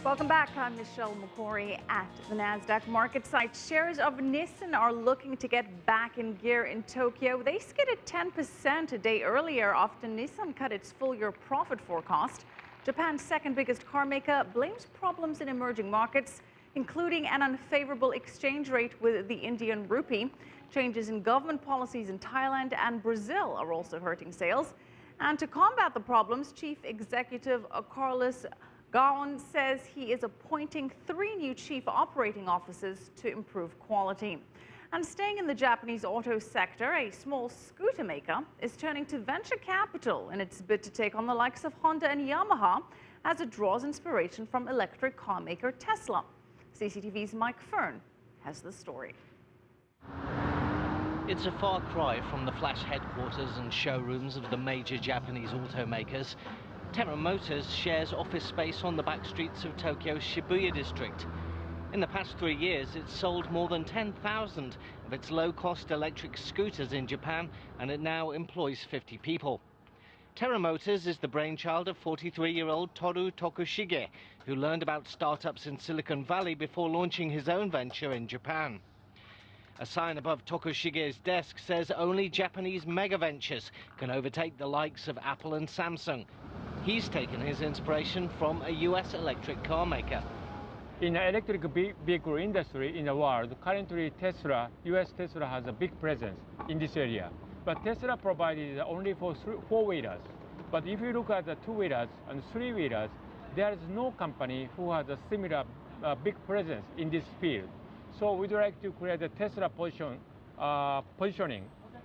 Welcome back. I'm Michelle McCory at the NASDAQ market site. Shares of Nissan are looking to get back in gear in Tokyo. They skidded 10% a day earlier after Nissan cut its full-year profit forecast. Japan's second biggest car maker blames problems in emerging markets, including an unfavorable exchange rate with the Indian rupee. Changes in government policies in Thailand and Brazil are also hurting sales. And to combat the problems, Chief Executive Carlos Ghosn says he is appointing 3 new chief operating officers to improve quality. And staying in the Japanese auto sector, a small scooter maker is turning to venture capital in its bid to take on the likes of Honda and Yamaha as it draws inspiration from electric car maker Tesla. CCTV's Mike Firn has the story. It's a far cry from the flash headquarters and showrooms of the major Japanese automakers. Terra Motors shares office space on the back streets of Tokyo's Shibuya district. In the past 3 years, it's sold more than 10,000 of its low-cost electric scooters in Japan, and it now employs 50 people. Terra Motors is the brainchild of 43-year-old Toru Tokushige, who learned about startups in Silicon Valley before launching his own venture in Japan. A sign above Tokushige's desk says only Japanese mega ventures can overtake the likes of Apple and Samsung. He's taken his inspiration from a US electric car maker. In the electric vehicle industry in the world, currently US Tesla has a big presence in this area. But Tesla provided only for 4-wheelers. But if you look at the 2-wheelers and 3-wheelers, there is no company who has a similar big presence in this field. So we'd like to create a Tesla positioning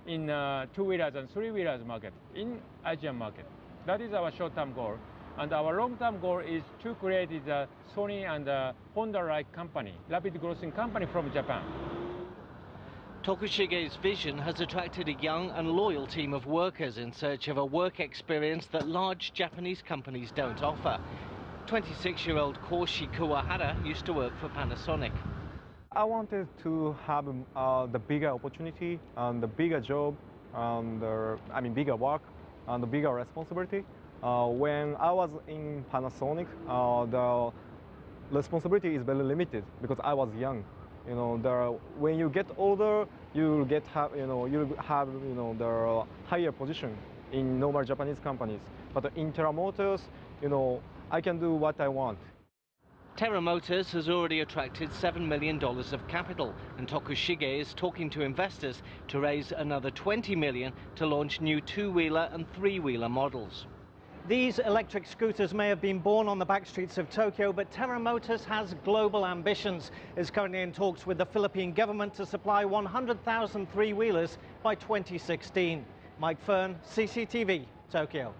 in 2-wheelers and 3-wheelers market, in Asian market. That is our short-term goal. And our long-term goal is to create a Sony and Honda-like company, rapid growing company from Japan. Tokushige's vision has attracted a young and loyal team of workers in search of a work experience that large Japanese companies don't offer. 26-year-old Koshi Kuwahara used to work for Panasonic. I wanted to have the bigger opportunity and the bigger job and bigger work and the bigger responsibility. When I was in Panasonic, the responsibility is very limited because I was young. When you get older, you'll have the higher position in normal Japanese companies. But in Terra Motors, I can do what I want. Terra Motors has already attracted $7 million of capital, and Tokushige is talking to investors to raise another $20 million to launch new 2-wheeler and 3-wheeler models. These electric scooters may have been born on the back streets of Tokyo, but Terra Motors has global ambitions. It's currently in talks with the Philippine government to supply 100,000 3-wheelers by 2016. Mike Firn, CCTV, Tokyo.